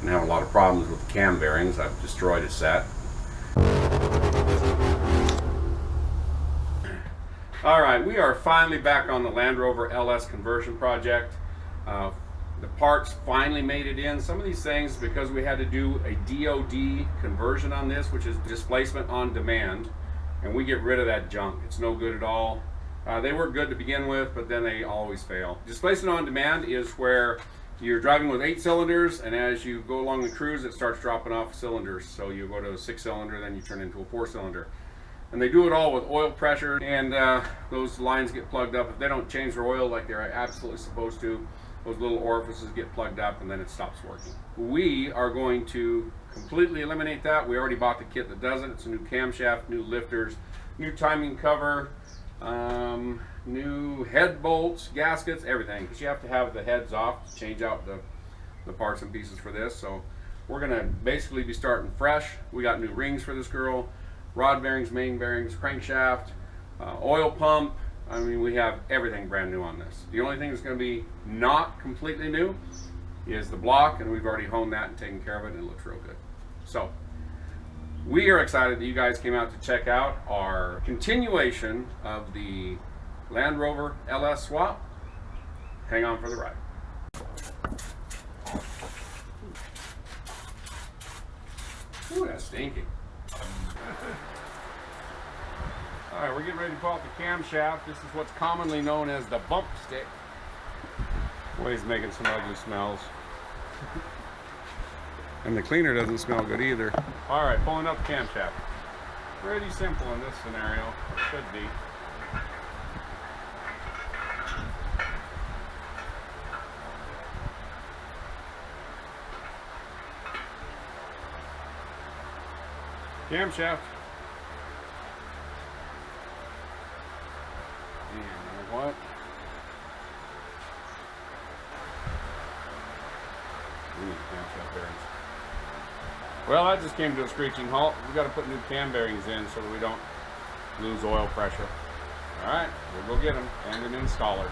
I'm having a lot of problems with the cam bearings. I've destroyed a set. Alright, we are finally back on the Landrover LS conversion project. The parts finally made it in. Some of these things, because we had to do a DOD conversion on this, which is displacement on demand, and we get rid of that junk. It's no good at all. They were good to begin with, but then they always fail. Displacement on demand is where you're driving with 8 cylinders, and as you go along the cruise, it starts dropping off cylinders. So you go to a 6-cylinder, then you turn into a 4-cylinder. And they do it all with oil pressure, and those lines get plugged up. If they don't change their oil like they're absolutely supposed to, those little orifices get plugged up and then it stops working. We are going to completely eliminate that. We already bought the kit that does it. It's a new camshaft, new lifters, new timing cover, new head bolts, gaskets, everything. Because you have to have the heads off to change out the parts and pieces for this. So we're going to basically be starting fresh. We got new rings for this girl, rod bearings, main bearings, crankshaft, oil pump. I mean, we have everything brand new on this. The only thing that's going to be not completely new is the block, and we've already honed that and taken care of it, and it looks real good. So we are excited that you guys came out to check out our continuation of the Landrover LS swap. Hang on for the ride. Ooh, that's stinky. All right, we're getting ready to pull out the camshaft. This is what's commonly known as the bump stick. Boy, he's making some ugly smells. And the cleaner doesn't smell good either. All right, pulling up the camshaft. Pretty simple in this scenario, or should be. Camshaft. And what? Camshaft bearings. Well, that just came to a screeching halt. We've got to put new cam bearings in so that we don't lose oil pressure. All right, we'll go get them and an installer.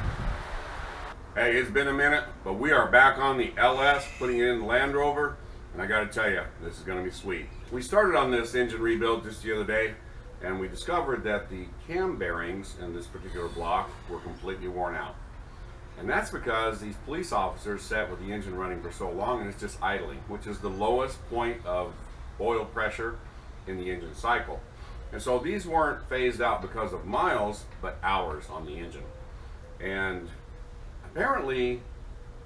Hey, it's been a minute, but we are back on the LS, putting it in the Landrover, and I got to tell you, this is going to be sweet. We started on this engine rebuild just the other day, and we discovered that the cam bearings in this particular block were completely worn out. And that's because these police officers sat with the engine running for so long and it's just idling, which is the lowest point of oil pressure in the engine cycle. And so these weren't phased out because of miles, but hours on the engine. And apparently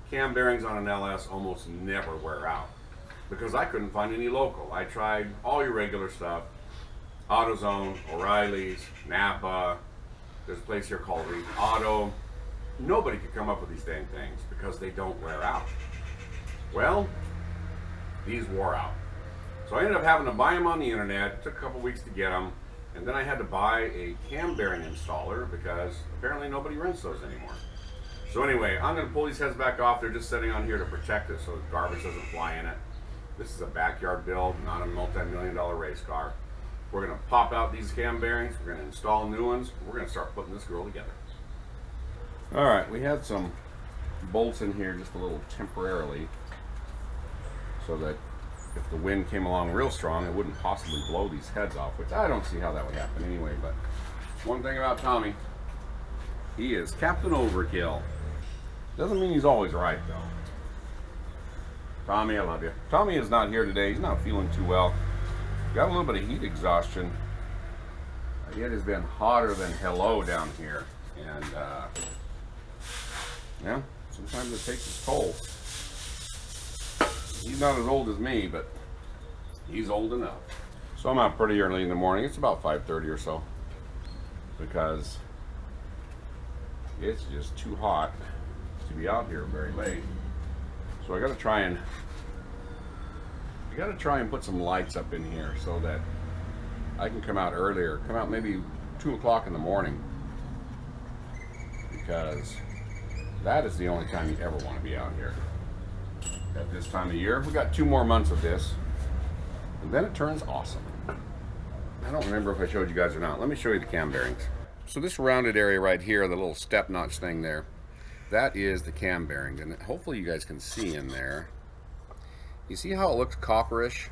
cam bearings on an LS almost never wear out, because I couldn't find any local. I tried all your regular stuff, AutoZone, O'Reilly's, Napa, there's a place here called Reed Auto. Nobody could come up with these dang things because they don't wear out. Well, these wore out. So I ended up having to buy them on the internet. It took a couple weeks to get them. And then I had to buy a cam bearing installer because apparently nobody rents those anymore. So anyway, I'm going to pull these heads back off. They're just sitting on here to protect it so the garbage doesn't fly in it. This is a backyard build, not a multi-million-dollar race car. We're going to pop out these cam bearings. We're going to install new ones. We're going to start putting this girl together. All right, we had some bolts in here just a little temporarily so that if the wind came along real strong, it wouldn't possibly blow these heads off, which I don't see how that would happen anyway. But one thing about Tommy, he is Captain Overkill. Doesn't mean he's always right, though. Tommy, I love you. Tommy is not here today. He's not feeling too well. Got a little bit of heat exhaustion. It has been hotter than hello down here. And, yeah, sometimes it takes its toll. He's not as old as me, but he's old enough. So I'm out pretty early in the morning. It's about 5:30 or so, because it's just too hot to be out here very late. So I got to try and put some lights up in here so that I can come out earlier. Come out maybe 2 o'clock in the morning, because that is the only time you ever want to be out here at this time of year. We got 2 more months of this, and then it turns awesome. I don't remember if I showed you guys or not. Let me show you the cam bearings. So this rounded area right here, the little step notch thing there, that is the cam bearings, and hopefully you guys can see in there. You see how it looks copperish?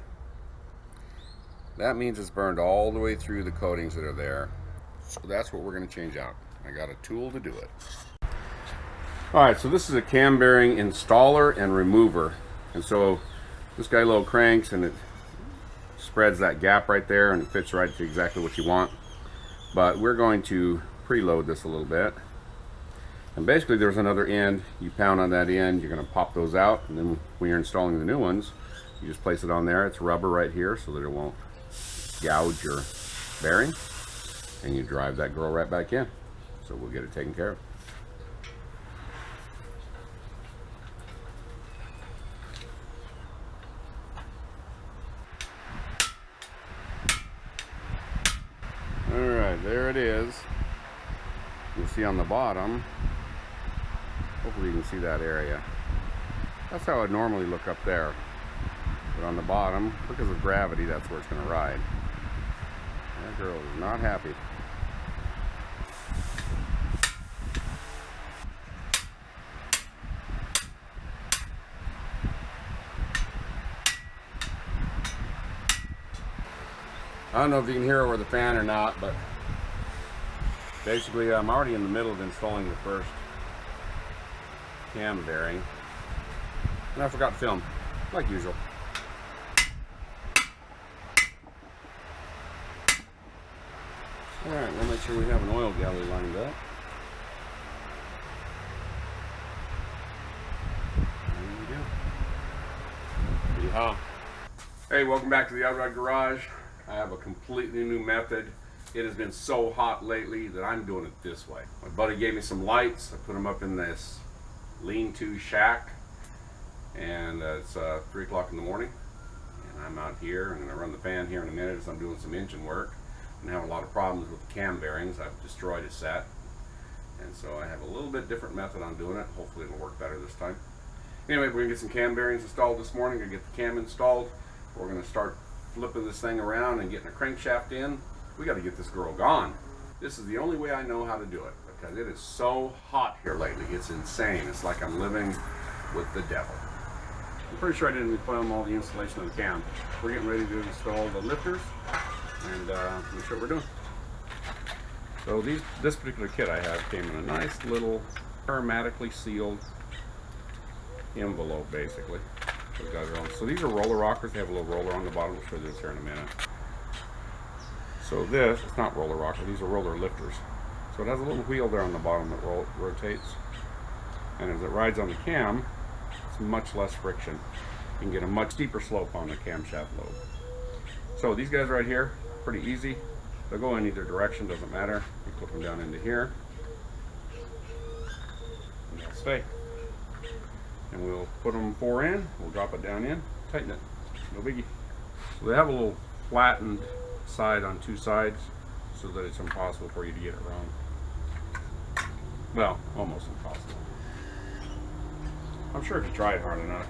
That means it's burned all the way through the coatings that are there. So that's what we're going to change out. I got a tool to do it. Alright, so this is a cam bearing installer and remover. And so this guy little cranks and it spreads that gap right there and it fits right to exactly what you want. But we're going to preload this a little bit. And basically there's another end. You pound on that end, you're going to pop those out, and then when you're installing the new ones, you just place it on there. It's rubber right here so that it won't gouge your bearing, and you drive that girl right back in. So we'll get it taken care of. Alright, there it is. You'll see on the bottom, hopefully you can see that area. That's how it normally look up there. But on the bottom, because of gravity, that's where it's going to ride. That girl is not happy. I don't know if you can hear over the fan or not, but basically I'm already in the middle of installing the first cam bearing. And I forgot to film, like usual. Alright, we'll make sure we have an oil galley lined up. There we go. Yeehaw. Hey, welcome back to the Outride Garage. I have a completely new method. It has been so hot lately that I'm doing it this way. My buddy gave me some lights. I put them up in this lean-to shack. And it's 3 o'clock in the morning. And I'm out here. I'm going to run the fan here in a minute as I'm doing some engine work. I'm having a lot of problems with the cam bearings. I've destroyed a set. And so I have a little bit different method on doing it. Hopefully it'll work better this time. Anyway, we're going to get some cam bearings installed this morning. We're going to get the cam installed. We're going to start flipping this thing around and getting a crankshaft in. We got to get this girl gone. This is the only way I know how to do it, because it is so hot here lately. It's insane. It's like I'm living with the devil. I'm pretty sure I didn't film all the installation of the cam. We're getting ready to install the lifters, and let me show what we're doing. So this particular kit I have came in a nice little hermetically sealed envelope, basically. So these are roller rockers. They have a little roller on the bottom. We'll show you this here in a minute. So this, it's not roller rocker, these are roller lifters. So it has a little wheel there on the bottom that rotates. And as it rides on the cam, it's much less friction. You can get a much steeper slope on the camshaft load. So these guys right here, pretty easy. They'll go in either direction, doesn't matter. You clip them down into here, and they'll stay. And we'll put them 4 in, we'll drop it down in, tighten it, no biggie. So they have a little flattened side on 2 sides so that it's impossible for you to get it wrong. Well, almost impossible. I'm sure if you try it hard enough.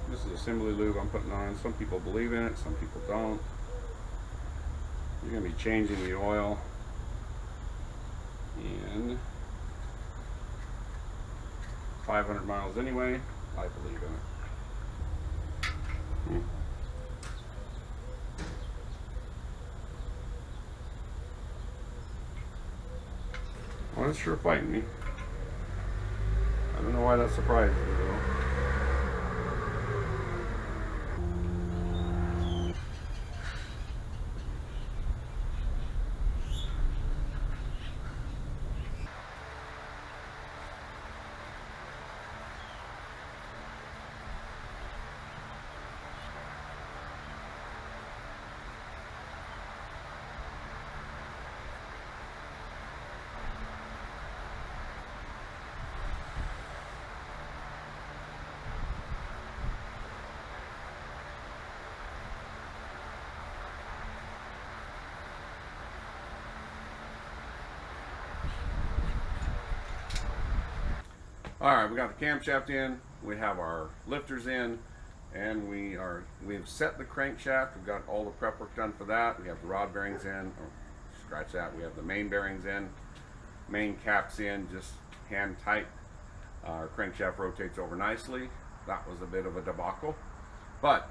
This is assembly lube I'm putting on. Some people believe in it, some people don't. You're going to be changing the oil in 500 miles anyway. I believe in it. Well, it's sure fighting me. I don't know why that surprises me though. Alright, we got the camshaft in, we have our lifters in, and we've set the crankshaft. We've got all the prep work done for that. We have the rod bearings in, or scratch that, we have the main bearings in, main caps in, just hand tight. Our crankshaft rotates over nicely. That was a bit of a debacle. But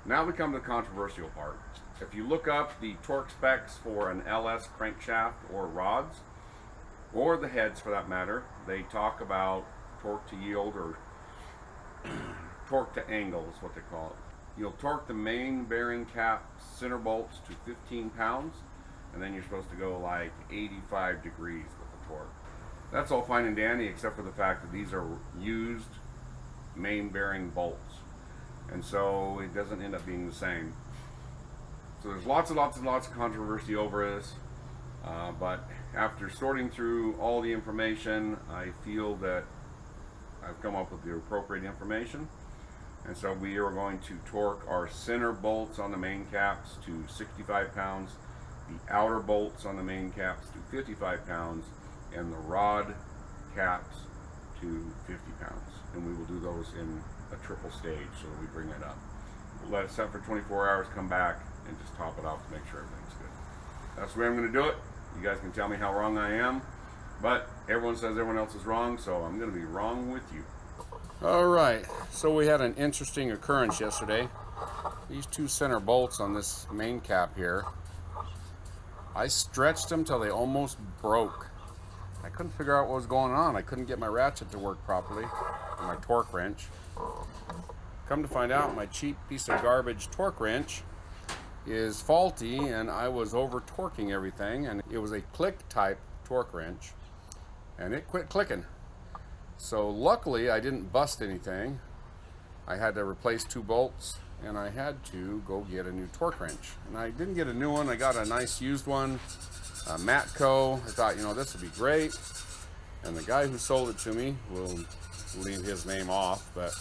now we come to the controversial part. If you look up the torque specs for an LS crankshaft or rods, or the heads for that matter, they talk about torque to yield, or torque to angle is what they call it. You'll torque the main bearing cap center bolts to 15 pounds, and then you're supposed to go like 85 degrees with the torque. That's all fine and dandy, except for the fact that these are used main bearing bolts, and so it doesn't end up being the same. So there's lots of controversy over this, but after sorting through all the information, I feel that I've come up with the appropriate information. And so we are going to torque our center bolts on the main caps to 65 pounds, the outer bolts on the main caps to 55 pounds, and the rod caps to 50 pounds. And we will do those in a triple stage so that we bring it up. We'll let it set for 24 hours, come back, and just top it off to make sure everything's good. That's the way I'm going to do it. You guys can tell me how wrong I am, but everyone says everyone else is wrong, so I'm going to be wrong with you. All right, so we had an interesting occurrence yesterday. These two center bolts on this main cap here, I stretched them till they almost broke. I couldn't figure out what was going on. I couldn't get my ratchet to work properly, my torque wrench. Come to find out, my cheap piece of garbage torque wrench is faulty, and I was over torquing everything, and it was a click type torque wrench, and it quit clicking. So luckily I didn't bust anything. I had to replace 2 bolts, and I had to go get a new torque wrench. And I didn't get a new one, I got a nice used one, Matco. I thought, you know, this would be great. And the guy who sold it to me, will leave his name off, but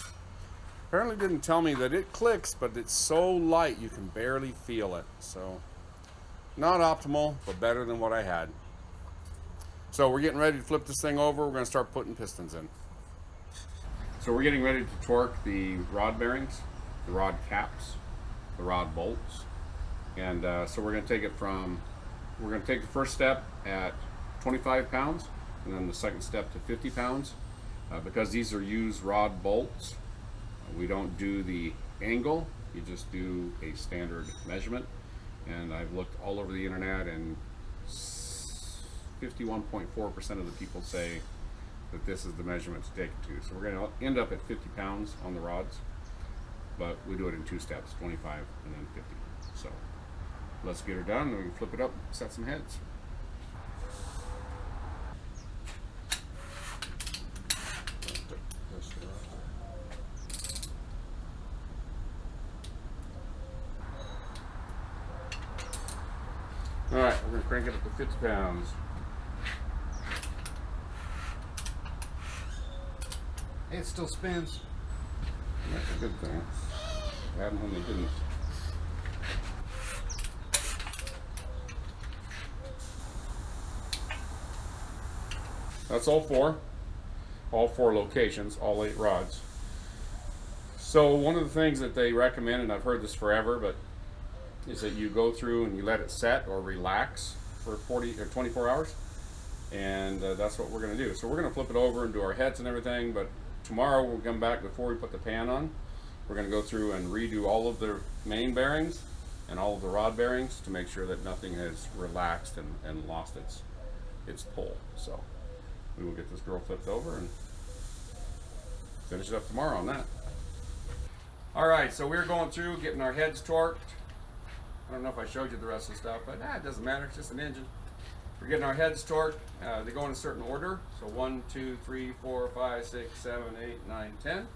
apparently didn't tell me that it clicks, but it's so light you can barely feel it. So not optimal, but better than what I had. So we're getting ready to flip this thing over. We're going to start putting pistons in. So we're getting ready to torque the rod bearings, the rod caps, the rod bolts. And so we're going to take it from, we're going to take the first step at 25 pounds, and then the second step to 50 pounds. Because these are used rod bolts, we don't do the angle, you just do a standard measurement. And I've looked all over the internet, and 51.4% of the people say that this is the measurement to take it to. So we're going to end up at 50 pounds on the rods, but we do it in 2 steps, 25 and then 50. So let's get her done, and we can flip it up, set some heads. All right, we're going to crank it up to 50 pounds. It still spins. That's a good thing. It happened when they didn't. That's all 4. All 4 locations, all 8 rods. So one of the things that they recommend, and I've heard this forever, but is that you go through and you let it set or relax for 40 or 24 hours, and that's what we're going to do. So we're going to flip it over and do our heads and everything, but tomorrow we'll come back before we put the pan on. We're going to go through and redo all of the main bearings and all of the rod bearings to make sure that nothing has relaxed and lost its pull. So we will get this girl flipped over and finish it up tomorrow on that. All right, so we're going through getting our heads torqued. I don't know if I showed you the rest of the stuff, but it doesn't matter, it's just an engine. We're getting our heads torqued. They go in a certain order. So 1, 2, 3, 4, 5, 6, 7, 8, 9, 10.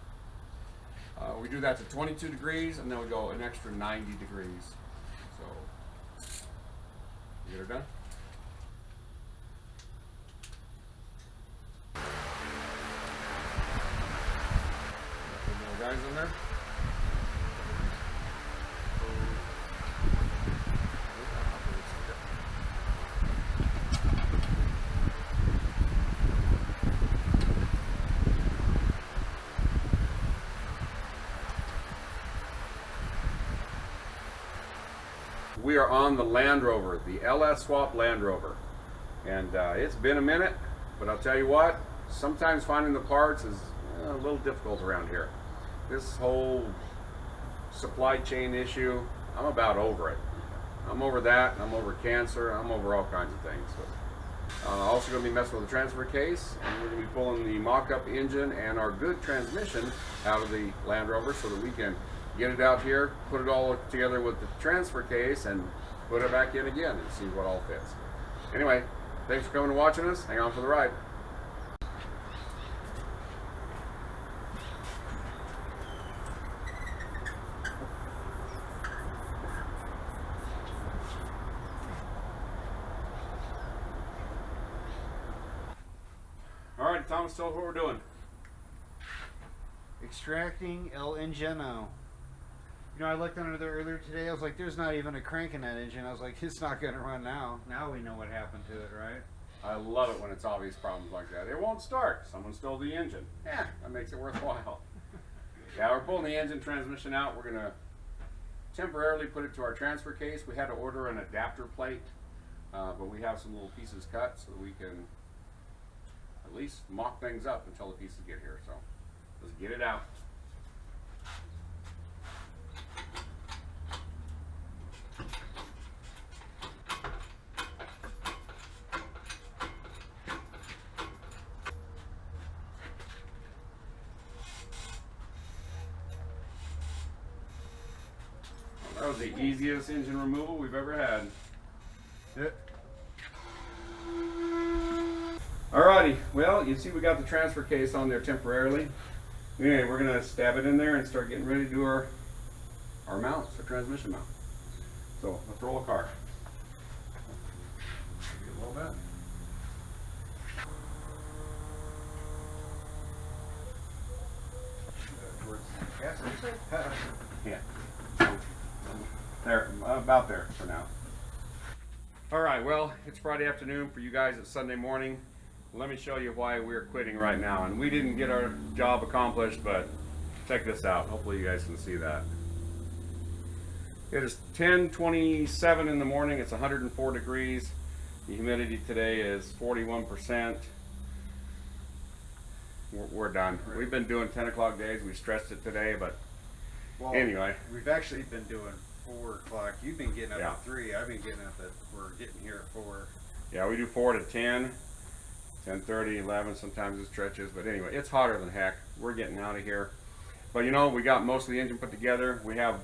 We do that to 22 degrees, and then we go an extra 90 degrees. So, you get her done? Any more guys in there? We are on the Landrover, the LS swap Landrover, and it's been a minute, but I'll tell you what, sometimes finding the parts is a little difficult around here. This whole supply chain issue, I'm about over it. I'm over that, I'm over cancer, I'm over all kinds of things. So, also going to be messing with the transfer case, and we're going to be pulling the mock-up engine and our good transmission out of the Landrover so that we can get it out here, put it all together with the transfer case, and put it back in again and see what all fits. Anyway, thanks for coming and watching us. Hang on for the ride. All right, Thomas, tell us what we're doing. Extracting El Engino. You know, I looked under there earlier today. I was like, there's not even a crank in that engine. I was like, it's not going to run now. Now we know what happened to it, right? I love it when it's obvious problems like that. It won't start. Someone stole the engine. Yeah, that makes it worthwhile. Yeah, we're pulling the engine transmission out. We're going to temporarily put it to our transfer case. We had to order an adapter plate, but we have some little pieces cut so that we can at least mock things up until the pieces get here. So let's get it out. That was the easiest engine removal we've ever had. Yep. Alrighty, well, you see we got the transfer case on there temporarily. Anyway, we're going to stab it in there and start getting ready to do our mounts, our transmission mount. So, let's roll a car. Maybe a little bit. Yeah. There, about there for now. Alright, well, it's Friday afternoon. For you guys, it's Sunday morning. Let me show you why we're quitting right now. And we didn't get our job accomplished, but check this out. Hopefully you guys can see that. It is 10:27 in the morning. It's 104 degrees. The humidity today is 41%. We're done. We've been doing 10 o'clock days. We stressed it today, but anyway. We've actually been doing 4 o'clock. You've been getting up Yeah. at 3. I've been getting up at, we're getting here at 4. Yeah, we do 4 to 10, 10:30, 11, sometimes it stretches. But anyway, it's hotter than heck. We're getting out of here. But you know, we got most of the engine put together. We have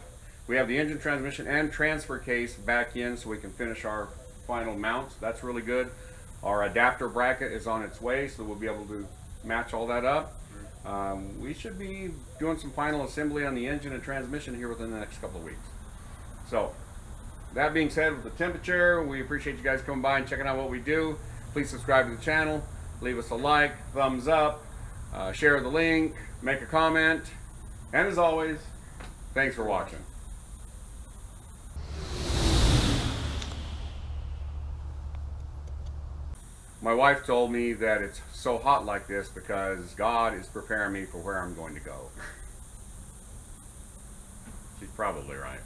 the engine, transmission, and transfer case back in so we can finish our final mounts. That's really good. Our adapter bracket is on its way, so we'll be able to match all that up. We should be doing some final assembly on the engine and transmission here within the next couple of weeks. So, that being said, with the temperature, we appreciate you guys coming by and checking out what we do. Please subscribe to the channel, leave us a like, thumbs up, share the link, make a comment, and as always, thanks for watching. My wife told me that it's so hot like this because God is preparing me for where I'm going to go. She's probably right.